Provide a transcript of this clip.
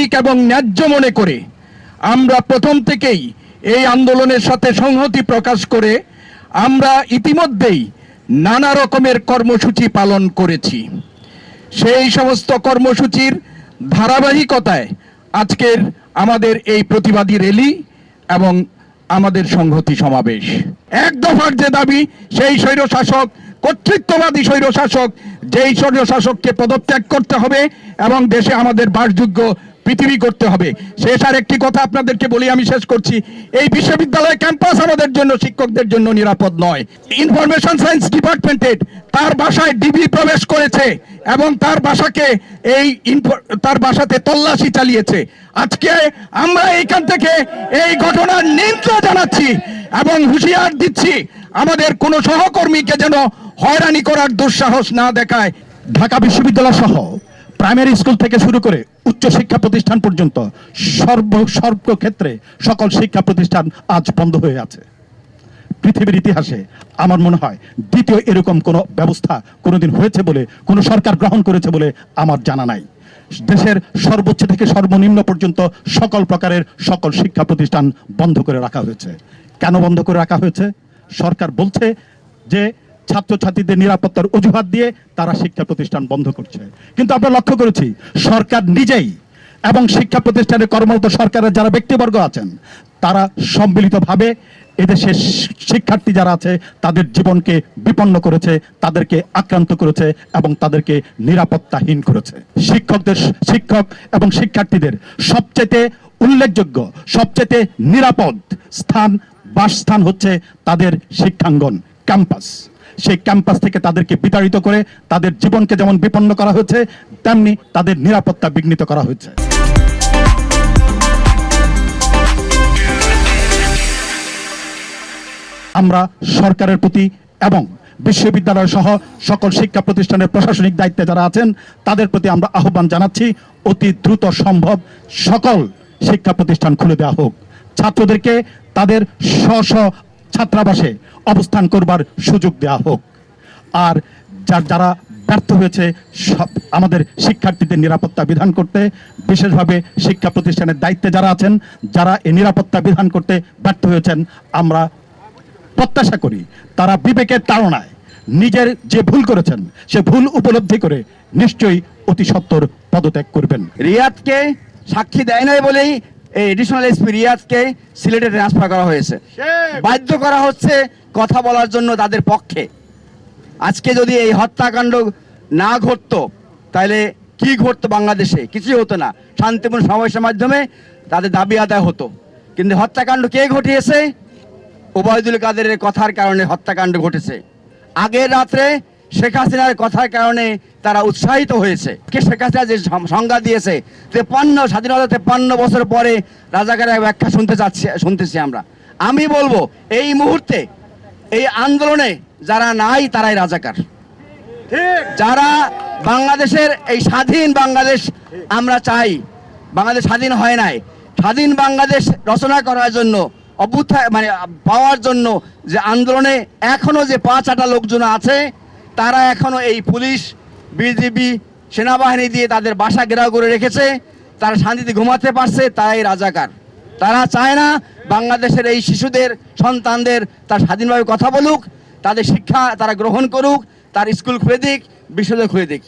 সঠিক এবং ন্যায্য মনে করে আমরা প্রথম থেকেই এই আন্দোলনের সাথে সংহতি প্রকাশ করে আমরা ইতিমধ্যেই নানা রকমের কর্মসূচি পালন করেছি। সেই সমস্ত কর্মসূচির ধারাবাহিকতায় আজকের আমাদের এই প্রতিবাদী র্যালি এবং আমাদের সংহতি সমাবেশ। এক দফার যে দাবি, সেই স্বৈরশাসক, কর্তৃত্ববাদী স্বৈরশাসক, যেই স্বৈরশাসককে পদত্যাগ করতে হবে এবং দেশে আমাদের বাসযোগ্য পৃথিবী করতে হবে। শেষ আর একটি কথা আপনাদেরকে বলি, আমি শেষ করছি। এই বিশ্ববিদ্যালয় ক্যাম্পাস আমাদের জন্য, শিক্ষকদের জন্য নিরাপদ নয়। ইনফরমেশন সায়েন্স ডিপার্টমেন্টের তার বাসায় ডিবি প্রবেশ করেছে এবং তার বাসাতে তল্লাশি চালিয়েছে। আজকে আমরা এইখান থেকে এই ঘটনার নিন্দা জানাচ্ছি এবং হুঁশিয়ার দিচ্ছি আমাদের কোনো সহকর্মীকে যেন হয়রানি করার দুঃসাহস না দেখায়। ঢাকা বিশ্ববিদ্যালয় সহ প্রাইমারি স্কুল থেকে শুরু করে উচ্চ শিক্ষা প্রতিষ্ঠান পর্যন্ত সর্বক্ষেত্রে সকল শিক্ষা প্রতিষ্ঠান আজ বন্ধ হয়ে আছে। পৃথিবীর ইতিহাসে আমার মনে হয় দ্বিতীয় এরকম কোনো ব্যবস্থা কোনোদিন হয়েছে বলে, কোনো সরকার গ্রহণ করেছে বলে আমার জানা নাই। দেশের সর্বোচ্চ থেকে সর্বনিম্ন পর্যন্ত সকল প্রকারের সকল শিক্ষা প্রতিষ্ঠান বন্ধ করে রাখা হয়েছে। কেন বন্ধ করে রাখা হয়েছে? সরকার বলছে যে ছাত্রছাত্রীদের নিরাপত্তার অজুহাত দিয়ে তারা শিক্ষা প্রতিষ্ঠান বন্ধ করছে। কিন্তু আমরা লক্ষ্য করেছি সরকার নিজেই এবং শিক্ষা প্রতিষ্ঠানে কর্মরত সরকারের যারা ব্যক্তিবর্গ আছেন তারা সম্মিলিতভাবে এদেশের শিক্ষার্থী যারা আছে তাদের জীবনকে বিপন্ন করেছে, তাদেরকে আক্রান্ত করেছে এবং তাদেরকে নিরাপত্তাহীন করেছে। শিক্ষক এবং শিক্ষার্থীদের সবচেয়ে উল্লেখযোগ্য, সবচেয়ে নিরাপদ বাসস্থান হচ্ছে তাদের শিক্ষাঙ্গন, ক্যাম্পাস। সেই ক্যাম্পাস থেকে তাদেরকে বিতাড়িত করে তাদের জীবনকে যেমন বিপন্ন করা হয়েছে, তেমনি তাদের নিরাপত্তা বিঘ্নিত করা হয়েছে। আমরা সরকারের প্রতি এবং বিশ্ববিদ্যালয় সহ সকল শিক্ষা প্রতিষ্ঠানের প্রশাসনিক দায়িত্বে যারা আছেন তাদের প্রতি আমরা আহ্বান জানাচ্ছি, অতি দ্রুত সম্ভব সকল শিক্ষা প্রতিষ্ঠান খুলে দেওয়া হোক। ছাত্রদেরকে তাদের স্ব ছাত্রাবাসে অবস্থান করবার সুযোগ দেওয়া হোক। আর যারা ব্যর্থ হয়েছে আমাদের শিক্ষার্থীদের নিরাপত্তা বিধান করতে, বিশেষভাবে শিক্ষা প্রতিষ্ঠানের দায়িত্বে যারা আছেন, যারা এই নিরাপত্তা বিধান করতে ব্যর্থ হয়েছেন, আমরা প্রত্যাশা করি তারা বিবেকের তাড়নায় নিজের যে ভুল করেছেন সে ভুল উপলব্ধি করে নিশ্চয়ই অতি সত্বর পদত্যাগ করবেন। রিয়াদকে সাক্ষী দেয় নাই বলেই এই এডিশনাল এসপি রিয়াদকে সিলেটে ট্রান্সফার করা হয়েছে, বাধ্য করা হচ্ছে কথা বলার জন্য তাদের পক্ষে। আজকে যদি এই হত্যাকাণ্ড না ঘটতো তাহলে কি ঘটতো বাংলাদেশে? কিছুই হতো না, শান্তিপূর্ণ সমাবেশের মাধ্যমে তাদের দাবি আদায় হতো। কিন্তু হত্যাকাণ্ড কে ঘটিয়েছে? ওবায়দুল কাদেরের কথার কারণে হত্যাকাণ্ড ঘটেছে। আগের রাত্রে শেখ হাসিনার কথার কারণে তারা উৎসাহিত হয়েছে। শেখ হাসিনা যে সংজ্ঞা দিয়েছে 53 স্বাধীনতা 53 বছর পরে রাজাকারের ব্যাখ্যা শুনতেছি আমরা। আমি বলবো এই মুহূর্তে এই আন্দোলনে যারা নাই তারাই রাজাকার। যারা বাংলাদেশের এই স্বাধীন বাংলাদেশ আমরা চাই, বাংলাদেশ স্বাধীন হয় নাই, স্বাধীন বাংলাদেশ রচনা করার জন্য পাওয়ার জন্য যে আন্দোলনে এখনো যে 5-8টা লোকজন আছে তারা এখনো এই পুলিশ, বিজিবি, সেনাবাহিনী দিয়ে তাদের বাসা ঘেরাও করে রেখেছে। তারা শান্তিতে ঘুমাতে পারছে, তারাই রাজাকার। তারা চায় না বাংলাদেশের এই শিশুদের, সন্তানদের তার স্বাধীনভাবে কথা বলুক, তাদের শিক্ষা তারা গ্রহণ করুক, তার স্কুল খুলে দিক, বিশ্ববিদ্যালয় খুলে দিক।